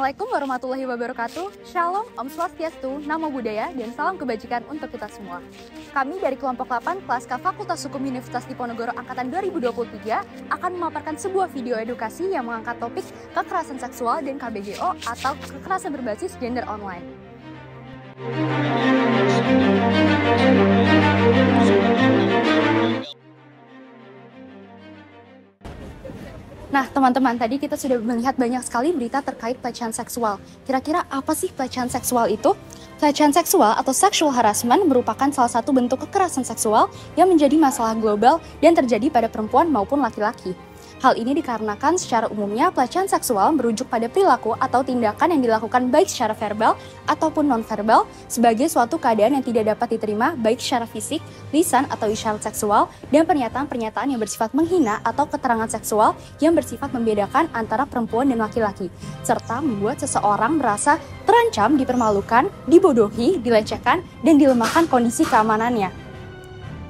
Assalamualaikum warahmatullahi wabarakatuh. Shalom, Om Swastiastu, Namo Buddhaya, dan salam kebajikan untuk kita semua. Kami dari kelompok 8 kelas K Fakultas Hukum Universitas Diponegoro Angkatan 2023 akan memaparkan sebuah video edukasi yang mengangkat topik kekerasan seksual dan KBGO atau kekerasan berbasis gender online. Nah, teman-teman, tadi kita sudah melihat banyak sekali berita terkait pelecehan seksual. Kira-kira apa sih pelecehan seksual itu? Pelecehan seksual atau sexual harassment merupakan salah satu bentuk kekerasan seksual yang menjadi masalah global dan terjadi pada perempuan maupun laki-laki. Hal ini dikarenakan secara umumnya pelecehan seksual merujuk pada perilaku atau tindakan yang dilakukan baik secara verbal ataupun non-verbal sebagai suatu keadaan yang tidak dapat diterima baik secara fisik, lisan atau isyarat seksual, dan pernyataan-pernyataan yang bersifat menghina atau keterangan seksual yang bersifat membedakan antara perempuan dan laki-laki, serta membuat seseorang merasa terancam, dipermalukan, dibodohi, dilecehkan, dan dilemahkan kondisi keamanannya.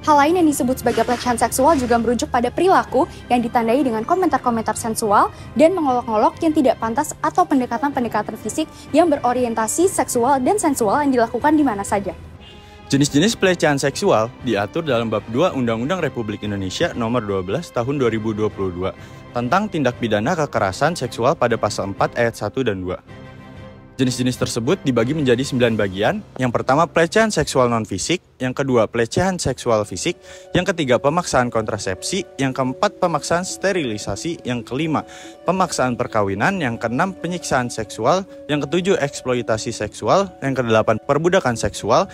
Hal lain yang disebut sebagai pelecehan seksual juga merujuk pada perilaku yang ditandai dengan komentar-komentar sensual dan mengolok-olok yang tidak pantas atau pendekatan-pendekatan fisik yang berorientasi seksual dan sensual yang dilakukan di mana saja. Jenis-jenis pelecehan seksual diatur dalam Bab 2 Undang-Undang Republik Indonesia Nomor 12 Tahun 2022 tentang tindak pidana kekerasan seksual pada Pasal 4 Ayat 1 dan 2. Jenis-jenis tersebut dibagi menjadi 9 bagian. Yang pertama, pelecehan seksual non-fisik. Yang kedua, pelecehan seksual fisik. Yang ketiga, pemaksaan kontrasepsi. Yang keempat, pemaksaan sterilisasi. Yang kelima, pemaksaan perkawinan. Yang keenam, penyiksaan seksual. Yang ketujuh, eksploitasi seksual. Yang kedelapan, perbudakan seksual.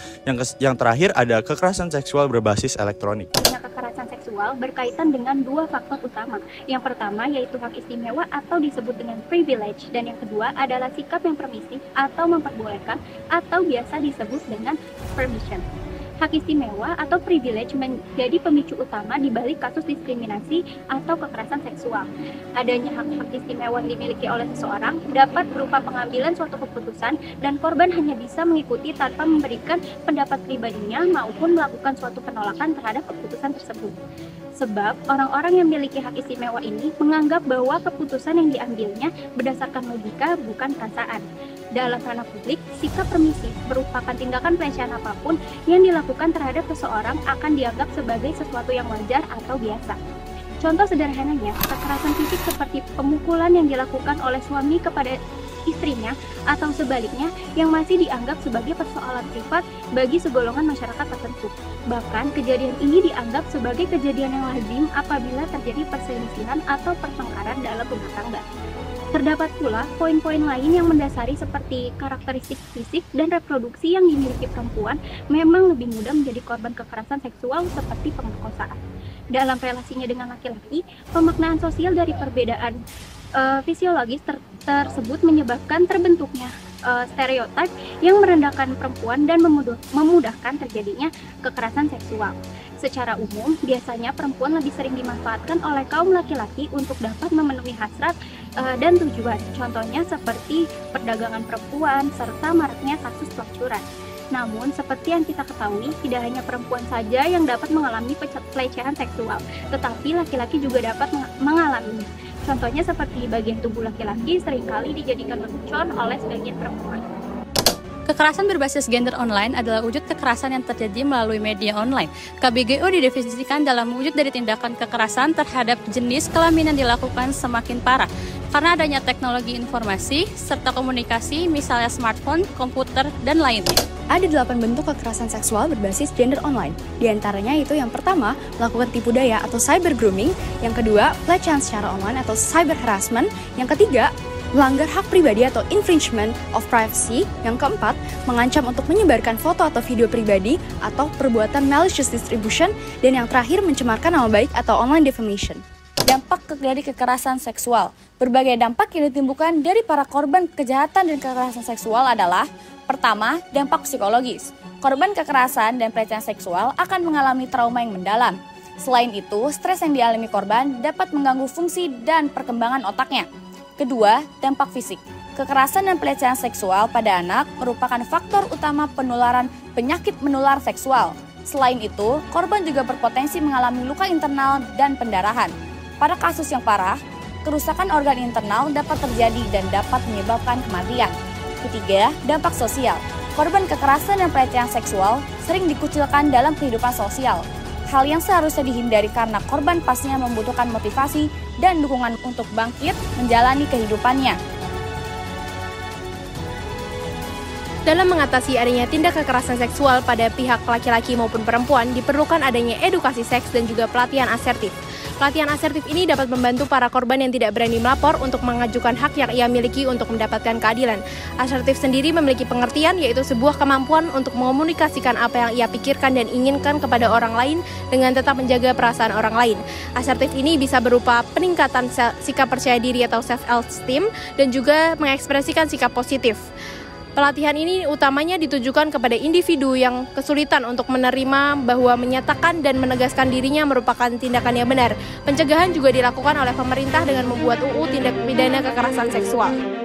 Yang terakhir ada kekerasan seksual berbasis elektronik. Kekerasan seksual berkaitan dengan dua faktor utama. Yang pertama yaitu hak istimewa atau disebut dengan privilege, dan yang kedua adalah sikap yang permisif atau memperbolehkan atau biasa disebut dengan permission. Hak istimewa atau privilege menjadi pemicu utama di balik kasus diskriminasi atau kekerasan seksual. Adanya hak istimewa yang dimiliki oleh seseorang dapat berupa pengambilan suatu keputusan dan korban hanya bisa mengikuti tanpa memberikan pendapat pribadinya maupun melakukan suatu penolakan terhadap keputusan tersebut. Sebab orang-orang yang memiliki hak istimewa ini menganggap bahwa keputusan yang diambilnya berdasarkan logika bukan perasaan. Dalam ranah publik, sikap permisif merupakan tindakan pelecehan apapun yang dilakukan terhadap seseorang akan dianggap sebagai sesuatu yang wajar atau biasa. Contoh sederhananya, kekerasan fisik seperti pemukulan yang dilakukan oleh suami kepada istrinya atau sebaliknya yang masih dianggap sebagai persoalan privat bagi segolongan masyarakat tertentu. Bahkan kejadian ini dianggap sebagai kejadian yang lazim apabila terjadi perselisihan atau pertengkaran dalam rumah tangga. Terdapat pula poin-poin lain yang mendasari seperti karakteristik fisik dan reproduksi yang dimiliki perempuan memang lebih mudah menjadi korban kekerasan seksual seperti pemerkosaan. Dalam relasinya dengan laki-laki, pemaknaan sosial dari perbedaan fisiologis tersebut menyebabkan terbentuknya stereotip yang merendahkan perempuan dan memudahkan terjadinya kekerasan seksual. Secara umum, biasanya perempuan lebih sering dimanfaatkan oleh kaum laki-laki untuk dapat memenuhi hasrat dan tujuan. Contohnya seperti perdagangan perempuan serta maraknya kasus pelacuran. Namun, seperti yang kita ketahui, tidak hanya perempuan saja yang dapat mengalami pelecehan seksual, tetapi laki-laki juga dapat mengalaminya. Contohnya seperti bagian tubuh laki-laki seringkali dijadikan lelucon oleh sebagian perempuan. Kekerasan berbasis gender online adalah wujud kekerasan yang terjadi melalui media online. KBGO didefinisikan dalam wujud dari tindakan kekerasan terhadap jenis kelamin yang dilakukan semakin parah karena adanya teknologi informasi serta komunikasi, misalnya smartphone, komputer, dan lainnya. Ada 8 bentuk kekerasan seksual berbasis gender online. Di antaranya itu yang pertama, melakukan tipu daya atau cyber grooming. Yang kedua, pelecehan secara online atau cyber harassment. Yang ketiga, melanggar hak pribadi atau infringement of privacy. Yang keempat, mengancam untuk menyebarkan foto atau video pribadi atau perbuatan malicious distribution. Dan yang terakhir, mencemarkan nama baik atau online defamation. Dampak dari kekerasan seksual. Berbagai dampak yang ditimbulkan dari para korban kejahatan dan kekerasan seksual adalah: pertama, dampak psikologis. Korban kekerasan dan pelecehan seksual akan mengalami trauma yang mendalam. Selain itu, stres yang dialami korban dapat mengganggu fungsi dan perkembangan otaknya. Kedua, dampak fisik. Kekerasan dan pelecehan seksual pada anak merupakan faktor utama penularan penyakit menular seksual. Selain itu, korban juga berpotensi mengalami luka internal dan pendarahan. Pada kasus yang parah, kerusakan organ internal dapat terjadi dan dapat menyebabkan kematian. Ketiga, dampak sosial. Korban kekerasan dan pelecehan seksual sering dikucilkan dalam kehidupan sosial. Hal yang seharusnya dihindari karena korban pastinya membutuhkan motivasi dan dukungan untuk bangkit menjalani kehidupannya. Dalam mengatasi adanya tindak kekerasan seksual pada pihak laki-laki maupun perempuan, diperlukan adanya edukasi seks dan juga pelatihan asertif. Pelatihan asertif ini dapat membantu para korban yang tidak berani melapor untuk mengajukan hak yang ia miliki untuk mendapatkan keadilan. Asertif sendiri memiliki pengertian, yaitu sebuah kemampuan untuk mengomunikasikan apa yang ia pikirkan dan inginkan kepada orang lain dengan tetap menjaga perasaan orang lain. Asertif ini bisa berupa peningkatan sikap percaya diri atau self-esteem dan juga mengekspresikan sikap positif. Pelatihan ini utamanya ditujukan kepada individu yang kesulitan untuk menerima bahwa menyatakan dan menegaskan dirinya merupakan tindakan yang benar. Pencegahan juga dilakukan oleh pemerintah dengan membuat UU Tindak Pidana Kekerasan Seksual.